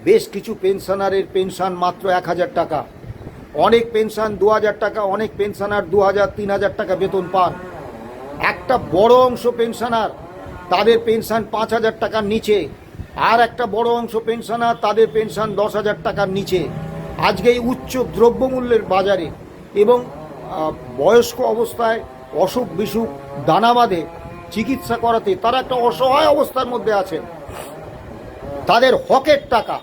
বেশ কিছু পেনশনারের পেনশন মাত্র 1000 টাকা, অনেক পেনশন 2000 টাকা, অনেক পেনশনার 2000-3000 টাকা বেতন পান। একটা বড় অংশ পেনশনার, তাদের পেনশন 5000 টাকার নিচে, আর একটা বড় অংশ পেনশনার, তাদের পেনশন 10,000 টাকার নিচে। আজকে এই উচ্চ দ্রব্যমূল্যের বাজারে এবং বয়স্ক অবস্থায় অসুখ বিসুখ দানা বাঁধে চিকিৎসা করাতে তারা একটা অসহায় অবস্থার মধ্যে আছেন। তাদের হকের টাকা,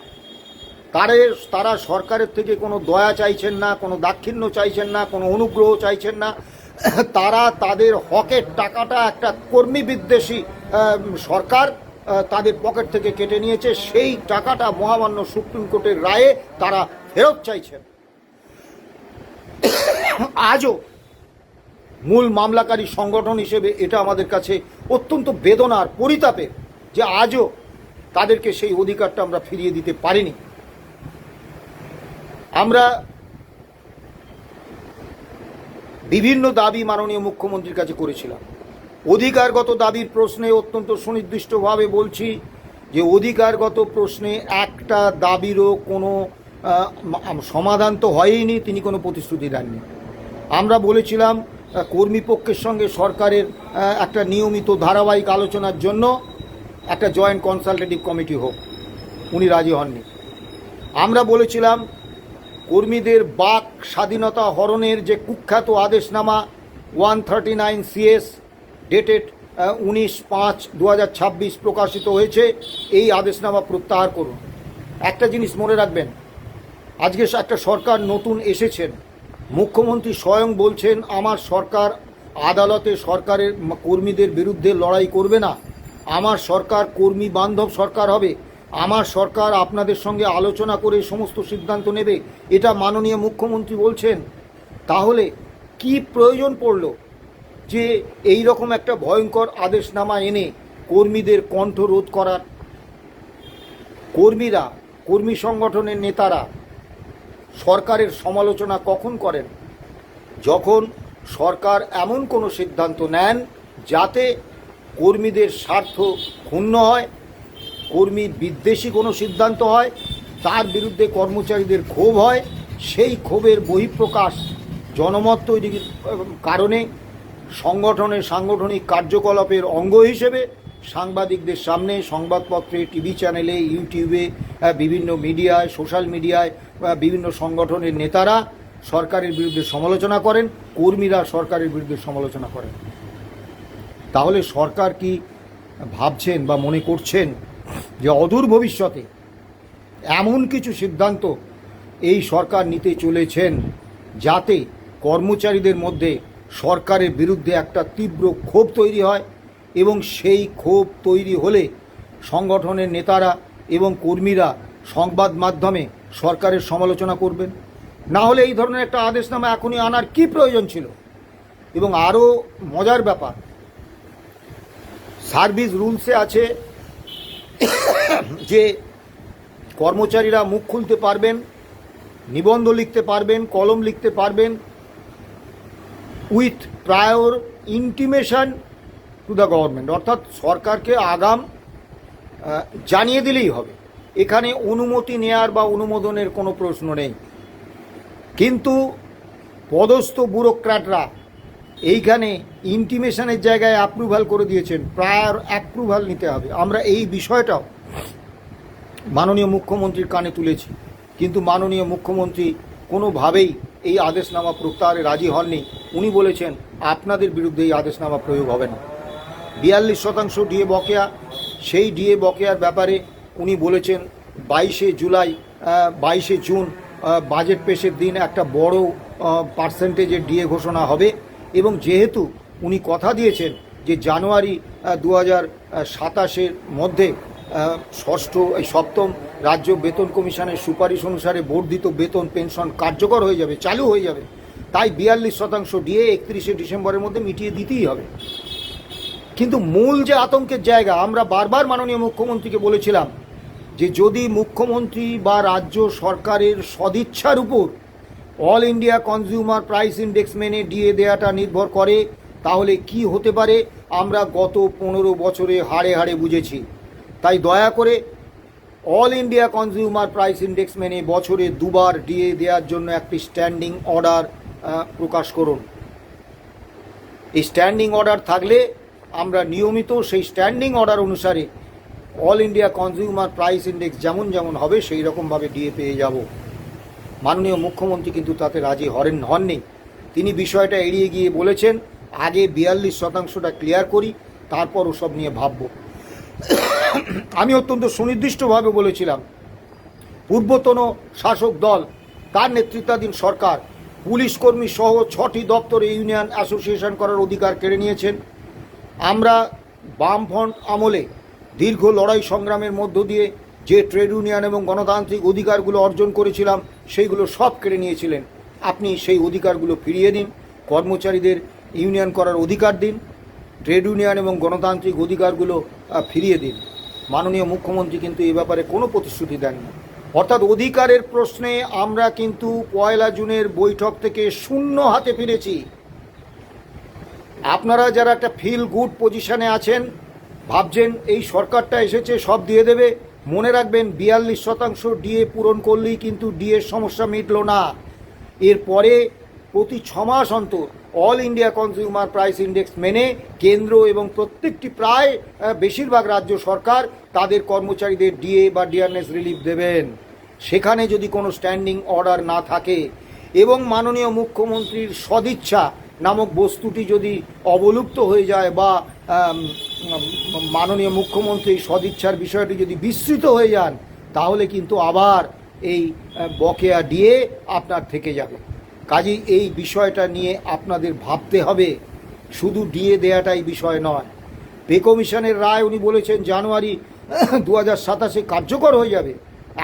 তারা সরকারের থেকে কোনো দয়া চাইছেন না, কোনো দাক্ষিণ্য চাইছেন না, কোনো অনুগ্রহ চাইছেন না। তারা তাদের হকের টাকাটা একটা কর্মী বিদ্বেষী সরকার তাদের পকেট থেকে কেটে নিয়েছে। সেই টাকাটা মহামান্য সুপ্রিম কোর্টের রায়ে তারা ফেরত চাইছেন। আজও মূল মামলাকারী সংগঠন হিসেবে এটা আমাদের কাছে অত্যন্ত বেদনার, পরিতাপের যে আজও তাদেরকে সেই অধিকারটা আমরা ফিরিয়ে দিতে পারিনি। আমরা বিভিন্ন দাবি মাননীয় মুখ্যমন্ত্রীর কাছে করেছিলাম। অধিকারগত দাবির প্রশ্নে অত্যন্ত সুনির্দিষ্টভাবে বলছি যে অধিকারগত প্রশ্নে একটা দাবিরও কোনো সমাধান তো হয়নি, তিনি কোনো প্রতিশ্রুতি দেননি। আমরা বলেছিলাম কর্মীপক্ষের সঙ্গে সরকারের একটা নিয়মিত ধারাবাহিক আলোচনার জন্য একটা জয়েন্ট কনসালটেটিভ কমিটি হোক, উনি রাজি হননি। আমরা বলেছিলাম কর্মীদের বাক স্বাধীনতা হরণের যে কুখ্যাত আদেশনামা 139 CS ডেটেড 19/5/2026 প্রকাশিত হয়েছে, এই আদেশনামা প্রত্যাহার করুন। একটা জিনিস মনে রাখবেন, আজকে একটা সরকার নতুন এসেছেন, মুখ্যমন্ত্রী স্বয়ং বলছেন আমার সরকার আদালতে সরকারের কর্মীদের বিরুদ্ধে লড়াই করবে না, আমার সরকার কর্মী বান্ধব সরকার হবে, আমার সরকার আপনাদের সঙ্গে আলোচনা করে সমস্ত সিদ্ধান্ত নেবে, এটা মাননীয় মুখ্যমন্ত্রী বলছেন। তাহলে কি প্রয়োজন পড়ল যে এই রকম একটা ভয়ঙ্কর আদেশনামা এনে কর্মীদের কণ্ঠ রোধ করার? কর্মীরা, কর্মী সংগঠনের নেতারা সরকারের সমালোচনা কখন করেন? যখন সরকার এমন কোনো সিদ্ধান্ত নেন যাতে কর্মীদের স্বার্থ ক্ষুণ্ণ হয়, কর্মী বিদ্বেষী কোনো সিদ্ধান্ত হয়, তার বিরুদ্ধে কর্মচারীদের ক্ষোভ হয়, সেই ক্ষোভের বহিঃপ্রকাশ জনমত তৈরির কারণে সংগঠনের সাংগঠনিক কার্যকলাপের অঙ্গ হিসেবে সাংবাদিকদের সামনে, সংবাদপত্রে, টিভি চ্যানেলে, ইউটিউবে, বিভিন্ন মিডিয়ায়, সোশ্যাল মিডিয়ায় বিভিন্ন সংগঠনের নেতারা সরকারের বিরুদ্ধে সমালোচনা করেন, কর্মীরা সরকারের বিরুদ্ধে সমালোচনা করেন। তাহলে সরকার কি ভাবছেন বা মনে করছেন যে অদূর ভবিষ্যতে এমন কিছু সিদ্ধান্ত এই সরকার নিতে চলেছেন যাতে কর্মচারীদের মধ্যে সরকারের বিরুদ্ধে একটা তীব্র ক্ষোভ তৈরি হয়, এবং সেই ক্ষোভ তৈরি হলে সংগঠনের নেতারা এবং কর্মীরা সংবাদ মাধ্যমে সরকারের সমালোচনা করবেন? না হলে এই ধরনের একটা আদেশনামা এখনই আনার কি প্রয়োজন ছিল? এবং আরও মজার ব্যাপার, সার্ভিস রুলসে আছে যে কর্মচারীরা মুখ খুলতে পারবেন, নিবন্ধ লিখতে পারবেন, কলম লিখতে পারবেন with prior intimation to the government, অর্থাৎ সরকারকে আগাম জানিয়ে দিলেই হবে। এখানে অনুমতি নেয়ার বা অনুমোদনের কোনো প্রশ্ন নেই। কিন্তু পদস্থ ব্যুরোক্র্যাটরা এইখানে ইন্টিমেশনের জায়গায় অ্যাপ্রুভাল করে দিয়েছেন, প্রায়র অ্যাপ্রুভাল নিতে হবে। আমরা এই বিষয়টাও মাননীয় মুখ্যমন্ত্রীর কানে তুলেছি, কিন্তু মাননীয় মুখ্যমন্ত্রী কোনোভাবেই এই আদেশনামা প্রত্যাহারে রাজি হননি। উনি বলেছেন আপনাদের বিরুদ্ধে এই আদেশনামা প্রয়োগ হবে না। 42% ডিএ বকেয়া, সেই ডিএ বকেয়ার ব্যাপারে উনি বলেছেন 22 জুন বাজেট পেশের দিন একটা বড় পার্সেন্টেজের ডিএ ঘোষণা হবে, এবং যেহেতু উনি কথা দিয়েছেন যে জানুয়ারি 2027-এর মধ্যে সপ্তম রাজ্য বেতন কমিশনের সুপারিশ অনুসারে বর্ধিত বেতন পেনশন কার্যকর হয়ে যাবে, চালু হয়ে যাবে, তাই 42% ডিএ 31শে ডিসেম্বরের মধ্যে মিটিয়ে দিতেই হবে। কিন্তু মূল যে আতঙ্কের জায়গা, আমরা বারবার মাননীয় মুখ্যমন্ত্রীকে বলেছিলাম যে যদি মুখ্যমন্ত্রী বা রাজ্য সরকারের সদিচ্ছার উপর all India Consumer Price Index মেনে ডিএ দেওয়াটা নির্ভর করে, তাহলে কি হতে পারে আমরা গত 15 বছরে হাড়ে হাড়ে বুঝেছি। তাই দয়া করে all India Consumer Price Index মেনে বছরে 2বার ডিএ দেওয়ার জন্য একটি স্ট্যান্ডিং অর্ডার প্রকাশ করুন। এই স্ট্যান্ডিং অর্ডার থাকলে আমরা নিয়মিত সেই স্ট্যান্ডিং অর্ডার অনুসারে all India Consumer Price index যেমন যেমন হবে সেই রকমভাবে ডিএ পেয়ে যাব। মাননীয় মুখ্যমন্ত্রী কিন্তু তাতে রাজি হননি। তিনি বিষয়টা এড়িয়ে গিয়ে বলেছেন আগে 42%টা ক্লিয়ার করি, তারপর ওসব নিয়ে ভাবব। আমি অত্যন্ত সুনির্দিষ্টভাবে বলেছিলাম পূর্বতন শাসক দল, তার নেতৃত্বাধীন সরকার পুলিশ কর্মী সহ 6টি দপ্তরে ইউনিয়ন অ্যাসোসিয়েশন করার অধিকার কেড়ে নিয়েছেন। আমরা বামফ্রন্ট আমলে দীর্ঘ লড়াই সংগ্রামের মধ্য দিয়ে যে ট্রেড ইউনিয়ন এবং গণতান্ত্রিক অধিকারগুলো অর্জন করেছিলাম সেইগুলো সব কেড়ে নিয়েছিলেন। আপনি সেই অধিকারগুলো ফিরিয়ে দিন, কর্মচারীদের ইউনিয়ন করার অধিকার দিন, ট্রেড ইউনিয়ন এবং গণতান্ত্রিক অধিকারগুলো ফিরিয়ে দিন। মাননীয় মুখ্যমন্ত্রী কিন্তু এ ব্যাপারে কোনো প্রতিশ্রুতি দেননি। অর্থাৎ অধিকারের প্রশ্নে আমরা কিন্তু 1 জুনের বৈঠক থেকে শূন্য হাতে ফিরেছি। আপনারা যারা একটা ফিল গুড পজিশনে আছেন, ভাবছেন এই সরকারটা এসেছে সব দিয়ে দেবে, মনে রাখবেন 42% ডিএ পূরণ করলেই কিন্তু ডিএর সমস্যা মিটল না। এরপরে প্রতি 6 মাস অন্তর all India Consumer Price Index মেনে কেন্দ্র এবং প্রত্যেকটি প্রায় বেশিরভাগ রাজ্য সরকার তাদের কর্মচারীদের ডিএ বা ডিআরএস রিলিফ দেবেন। সেখানে যদি কোনো স্ট্যান্ডিং অর্ডার না থাকে এবং মাননীয় মুখ্যমন্ত্রীর সদিচ্ছা নামক বস্তুটি যদি অবলুপ্ত হয়ে যায় বা মাননীয় মুখ্যমন্ত্রীর সদিচ্ছার বিষয়টি যদি বিস্তৃত হয়ে যান, তাহলে কিন্তু আবার এই বকেয়া ডিএ আপনার থেকে যাবে। কাজেই এই বিষয়টা নিয়ে আপনাদের ভাবতে হবে, শুধু ডিএ দেওয়াটাই বিষয় নয়। পে কমিশনের রায় উনি বলেছেন জানুয়ারি 2027 কার্যকর হয়ে যাবে।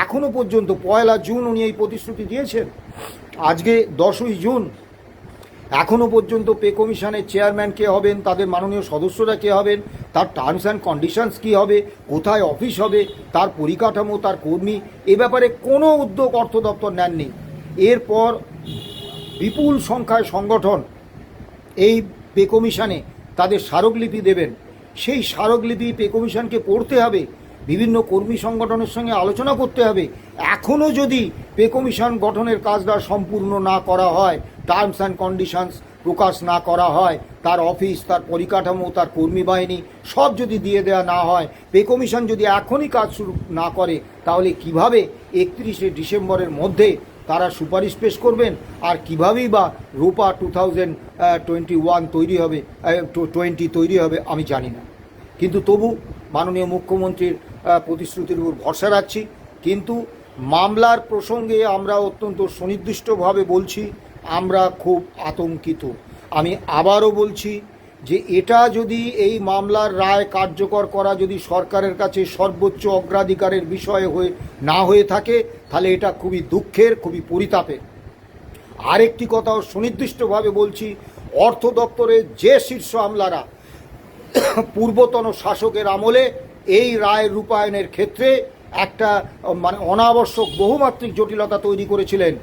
এখনও পর্যন্ত 1 জুন উনি এই প্রতিশ্রুতি দিয়েছেন, আজকে 10ই জুন। এখনও পর্যন্ত পে কমিশনের চেয়ারম্যান কে হবেন, তাদের মাননীয় সদস্যরা কে হবেন, তার টার্মস অ্যান্ড কন্ডিশনস কী হবে, কোথায় অফিস হবে, তার পরিকাঠামো, তার কর্মী, এ ব্যাপারে কোনো উদ্যোগ অর্থ দপ্তর নেননি। এরপর বিপুল সংখ্যায় সংগঠন এই পে কমিশনে তাদের স্মারকলিপি দেবেন। সেই স্মারকলিপি পে কমিশনকে পড়তে হবে, বিভিন্ন কর্মী সংগঠনের সঙ্গে আলোচনা করতে হবে। এখনও যদি পে কমিশন গঠনের কাজটা সম্পূর্ণ না করা হয়, টার্মস অ্যান্ড কন্ডিশনস প্রকাশ না করা হয়, তার অফিস, তার পরিকাঠামো, তার কর্মী বাহিনী সব যদি দিয়ে দেওয়া না হয়, পে কমিশন যদি এখনই কাজ শুরু না করে, তাহলে কিভাবে 31শে ডিসেম্বরের মধ্যে তারা সুপারিশ পেশ করবেন, আর কীভাবেই বা রূপা 2021 তৈরি হবে, 20 তৈরি হবে আমি জানি না। কিন্তু তবু মাননীয় মুখ্যমন্ত্রীর প্রতিশ্রুতির উপর ভরসা রাখছি। কিন্তু মামলার প্রসঙ্গে আমরা অত্যন্ত সুনির্দিষ্টভাবে বলছি, আমরা খুব আতঙ্কিত। আমি আবারও বলছি যে এটা যদি এই মামলার রায় কার্যকর করা যদি সরকারের কাছে সর্বোচ্চ অগ্রাধিকারের বিষয় না হয়ে থাকে, তাহলে এটা খুবই দুঃখের, খুবই পরিতাপের। আরেকটি কথাও সুনির্দিষ্টভাবে বলছি, অর্থ দপ্তরের যে শীর্ষ আমলারা পূর্বতন শাসকের আমলে এই রায় রূপায়ণের ক্ষেত্রে একটা অনাবশ্যক বহুমাত্রিক জটিলতা তৈরি করেছিলেন,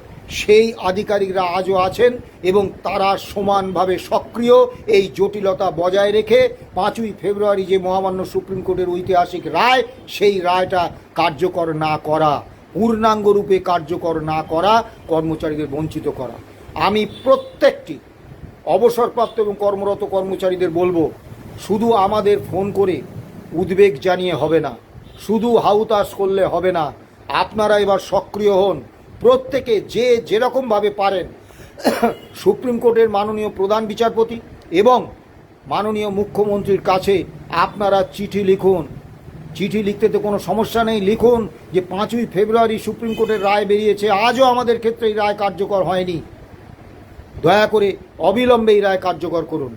সেই আধিকারিকরা আজও আছেন এবং তারা সমানভাবে সক্রিয় এই জটিলতা বজায় রেখে 5ই ফেব্রুয়ারি যে মহামান্য সুপ্রিম কোর্টের ঐতিহাসিক রায়, সেই রায়টা কার্যকর না করা, পূর্ণাঙ্গ রূপে কার্যকর না করা, কর্মচারীদের বঞ্চিত করা। আমি প্রত্যেকটি অবসরপ্রাপ্ত এবং কর্মরত কর্মচারীদের বলবো, শুধু আমাদের ফোন করে উদ্বেগ জানিয়ে হবে না, শুধু হাউতাশ করলে হবে না, আপনারা এবার সক্রিয় হন। প্রত্যেকে যে যেরকমভাবে পারেন সুপ্রিম কোর্টের মাননীয় প্রধান বিচারপতি এবং মাননীয় মুখ্যমন্ত্রীর কাছে আপনারা চিঠি লিখুন। চিঠি লিখতে তো কোনো সমস্যা নেই, লিখুন যে 5ই ফেব্রুয়ারি সুপ্রিম কোর্টের রায় বেরিয়েছে, আজও আমাদের ক্ষেত্রে এই রায় কার্যকর হয়নি, দয়া করে অবিলম্বে এই রায় কার্যকর করুন।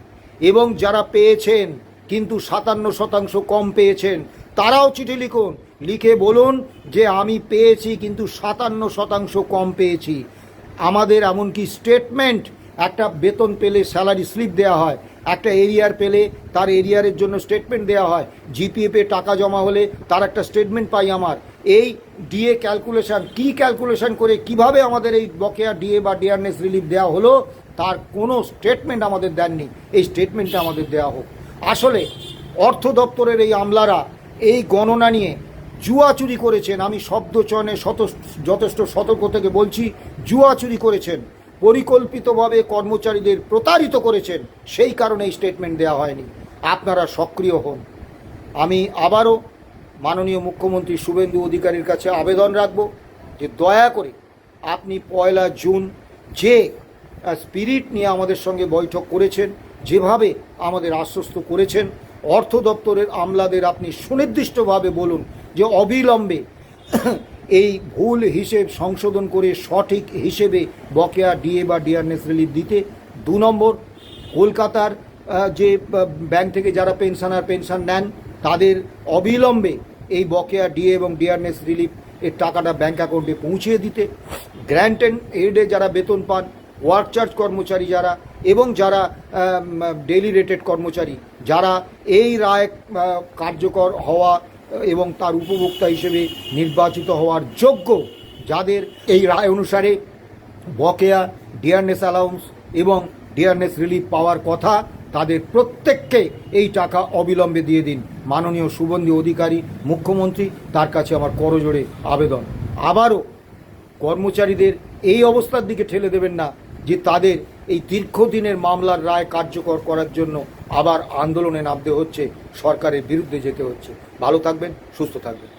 এবং যারা পেয়েছেন কিন্তু 57% কম পেয়েছেন, তারাও চিঠি লিখুন, লিখে বলুন যে আমি পেয়েছি কিন্তু 57% কম পেয়েছি। আমাদের এমনকি স্টেটমেন্ট, একটা বেতন পেলে স্যালারি স্লিপ দেওয়া হয়, একটা এরিয়ার পেলে তার এরিয়ারের জন্য স্টেটমেন্ট দেওয়া হয়, জিপিএফে টাকা জমা হলে তার একটা স্টেটমেন্ট পাই। আমার এই ডিএ ক্যালকুলেশন, কি ক্যালকুলেশন করে কিভাবে আমাদের এই বকেয়া ডিএ বা ডিয়ারনেস রিলিফ দেওয়া হলো, তার কোনো স্টেটমেন্ট আমাদের দেননি। এই স্টেটমেন্টটা আমাদের দেওয়া হোক। আসলে অর্থ দপ্তরের এই আমলারা এই গণনা নিয়ে জুয়া চুরি করেছেন, আমি শব্দ চয়নে যথেষ্ট সতর্ক থেকে বলছি, জুয়া চুরি করেছেন, পরিকল্পিতভাবে কর্মচারীদের প্রতারিত করেছেন, সেই কারণে এই স্টেটমেন্ট দেওয়া হয়নি। আপনারা সক্রিয় হন। আমি আবারও মাননীয় মুখ্যমন্ত্রী শুভেন্দু অধিকারীর কাছে আবেদন রাখব যে দয়া করে আপনি 1 জুন যে স্পিরিট নিয়ে আমাদের সঙ্গে বৈঠক করেছেন, যেভাবে আমাদের আশ্বস্ত করেছেন, অর্থ দপ্তরের আমলাদের আপনি সুনির্দিষ্টভাবে বলুন যে অবিলম্বে এই ভুল হিসেব সংশোধন করে সঠিক হিসেবে বকেয়া ডিএ বা ডিয়ারনেস রিলিফ দিতে। 2 নম্বর, কলকাতার যে ব্যাংক থেকে যারা পেনশন নেন, তাদের অবিলম্বে এই বকেয়া ডিএ এবং ডিয়ারনেস রিলিফ এর টাকাটা ব্যাংক অ্যাকাউন্টে পৌঁছিয়ে দিতে। গ্র্যান্ট অ্যান্ড এইডে যারা বেতন পান, ওয়ার্ক চার্জ কর্মচারী যারা এবং যারা ডেইলি রেটেড কর্মচারী, যারা এই রায় কার্যকর হওয়া এবং তার উপভোক্তা হিসেবে নির্বাচিত হওয়ার যোগ্য, যাদের এই রায় অনুসারে বকেয়া ডিয়ারনেস অ্যালাউন্স এবং ডিয়ারনেস রিলিফ পাওয়ার কথা, তাদের প্রত্যেককে এই টাকা অবিলম্বে দিয়ে দিন। মাননীয় শুভেন্দু অধিকারী মুখ্যমন্ত্রী, তার কাছে আমার করজোড়ে আবেদন। আবারও কর্মচারীদের এই অবস্থার দিকে ঠেলে দেবেন না যে তাদের এই দীর্ঘদিনের মামলার রায় কার্যকর করার জন্য আবার আন্দোলনে নামতে হচ্ছে, সরকারের বিরুদ্ধে যেতে হচ্ছে। ভালো থাকবেন, সুস্থ থাকবেন।